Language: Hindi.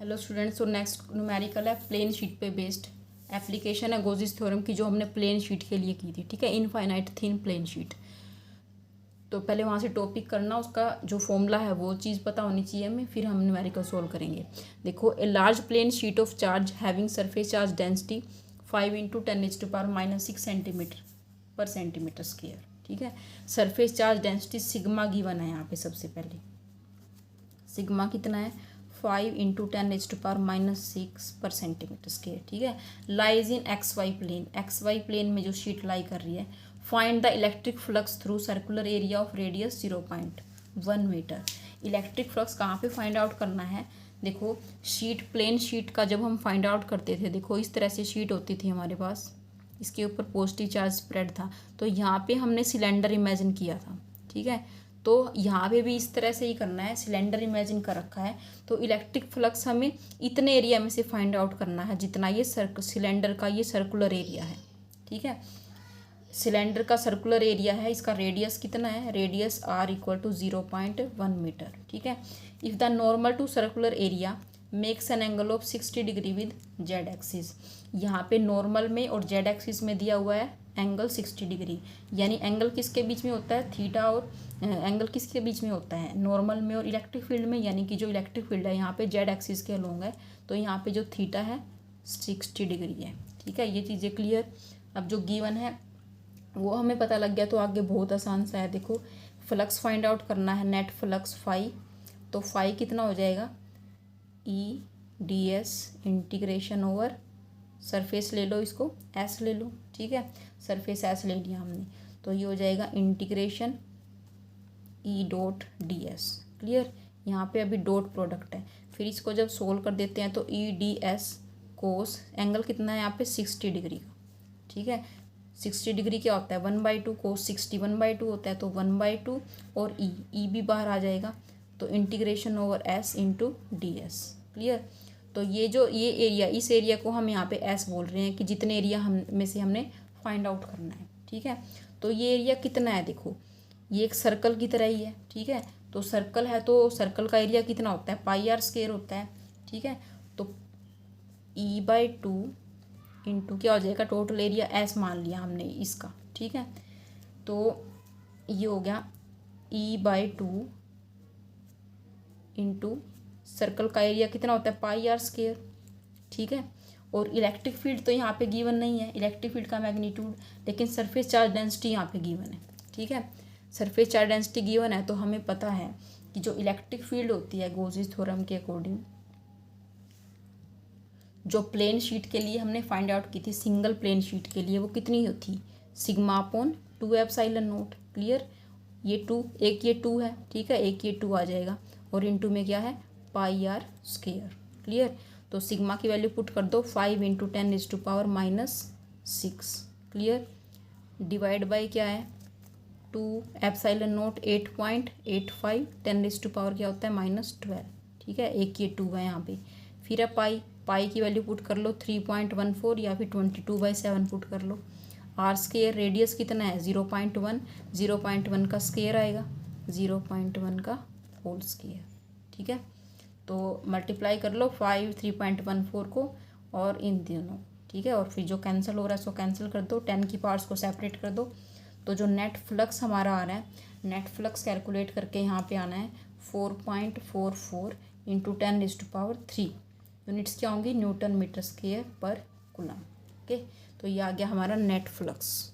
हेलो स्टूडेंट्स, तो नेक्स्ट न्यूमेरिकल है प्लेन शीट पे बेस्ड एप्लीकेशन है गोजिस थ्योरम की, जो हमने प्लेन शीट के लिए की थी। ठीक है, इनफाइनाइट थिन प्लेन शीट। तो पहले वहाँ से टॉपिक करना, उसका जो फॉर्मूला है वो चीज़ पता होनी चाहिए हमें, फिर हम न्यूमेरिकल सोल्व करेंगे। देखो, a large plane sheet of charge having surface charge density 5 × 10⁻⁻⁶ centimetre पर सेंटीमीटर स्क्वायर। ठीक है, surface charge density sigma given है यहाँ पे। सबसे पहले सिग्मा कितना है, 5 × 10⁻⁻⁶ पर सेंटीमीटर स्क्वायर। ठीक है, lies in XY plane. XY plane में जो शीट लाई कर रही है। Find the electric flux through circular area of radius 0.1 metre. Electric flux कहाँ पे फाइंड आउट करना है? देखो, शीट प्लेन शीट का जब हम फाइंड आउट करते थे, देखो इस तरह से शीट होती थी हमारे पास, इसके ऊपर पॉजिटिव चार्ज स्प्रेड था, तो यहाँ पे हमने सिलेंडर इमेजिन किया था। ठीक है, तो यहाँ पे भी इस तरह से ही करना है, सिलेंडर इमेजिन कर रखा है। तो इलेक्ट्रिक फ्लक्स हमें इतने एरिया में से फाइंड आउट करना है जितना ये सिलेंडर का ये सर्कुलर एरिया है। ठीक है, सिलेंडर का सर्कुलर एरिया है, इसका रेडियस कितना है, रेडियस r = 0.1 मीटर। ठीक है, if the normal to circular area makes an angle of 60 degree with Z axis. यहाँ पे नॉर्मल में और जेड एक्सिस में दिया हुआ है एंगल 60 डिग्री, यानी एंगल किसके बीच में होता है, थीटा, और एंगल किसके बीच में होता है, नॉर्मल में और इलेक्ट्रिक फील्ड में। यानी कि जो इलेक्ट्रिक फील्ड है यहाँ पे जेड एक्सिस के अलोंग है, तो यहाँ पे जो थीटा है 60 डिग्री है। ठीक है, ये चीज़ें क्लियर। अब जो गिवन है वो हमें पता लग गया, तो आगे बहुत आसान सा है। देखो, फ्लक्स फाइंड आउट करना है, नेट फ्लक्स फाई। तो फाई कितना हो जाएगा, EdS इंटीग्रेशन ओवर सरफेस ले लो, इसको S ले लो। ठीक है, सरफेस S ले लिया हमने, तो ये हो जाएगा इंटीग्रेशन E.ds। क्लियर, यहाँ पे अभी डॉट प्रोडक्ट है। फिर इसको जब सोल्व कर देते हैं तो EdS कोस एंगल कितना है यहाँ पे 60 डिग्री का। ठीक है, 60 डिग्री क्या होता है, 1/2 कोस 60 1/2 होता है, तो 1/2 और E भी बाहर आ जाएगा, तो integration over S × ds। Clear, तो ये जो ये एरिया, इस एरिया को हम यहाँ पे S बोल रहे हैं कि जितने एरिया हम में से हमने फाइंड आउट करना है। ठीक है, तो ये एरिया कितना है, देखो ये एक सर्कल की तरह ही है। ठीक है, तो सर्कल है तो सर्कल का एरिया कितना होता है, πr² होता है। ठीक है, तो E/2 इंटू क्या हो जाएगा, टोटल एरिया S मान लिया हमने इसका। ठीक है, तो ये हो गया E/2 इंटू सर्कल का एरिया कितना होता है, πr²। ठीक है, और इलेक्ट्रिक फील्ड तो यहाँ पे गिवन नहीं है, इलेक्ट्रिक फील्ड का मैग्नीट्यूड, लेकिन सरफेस चार्ज डेंसिटी यहाँ पे गिवन है। ठीक है, सरफेस चार्ज डेंसिटी गिवन है, तो हमें पता है कि जो इलेक्ट्रिक फील्ड होती है गोजिस थ्योरम के अकॉर्डिंग, जो प्लेन शीट के लिए हमने फाइंड आउट की थी, सिंगल प्लेन शीट के लिए, वो कितनी होती, σ/2ε0। क्लियर, ये 2, एक ये 2 है। ठीक है, एक ये 2 आ जाएगा, और इनटू में क्या है, πr²। क्लियर, तो सिग्मा की वैल्यू पुट कर दो, 5 × 10⁻⁻⁶। क्लियर, डिवाइड बाई क्या है, 2ε0 8.85, 10⁻⁻ क्या होता है, -12। ठीक है, एक ये 2 है यहाँ पे, फिर है पाई की वैल्यू पुट कर लो 3.14, या फिर 22/7 पुट कर लो। r², रेडियस कितना है 0.1, 0.1 का स्क्वायर आएगा, 0.1 का होल स्क्वायर। ठीक है, तो मल्टीप्लाई कर लो 5 3.14 को और इन दोनों। ठीक है, और फिर जो कैंसिल हो रहा है उसको कैंसिल कर दो, 10 की पार्ट्स को सेपरेट कर दो। तो जो नेट फ्लक्स हमारा आ रहा है, नेट फ्लक्स कैलकुलेट करके यहाँ पे आना है 4.44 × 10⁻3। यूनिट्स क्या होंगी, न्यूटन मीटर स्क्वायर पर कूलम। ओके, तो ये आ गया हमारा नेट फ्लक्स।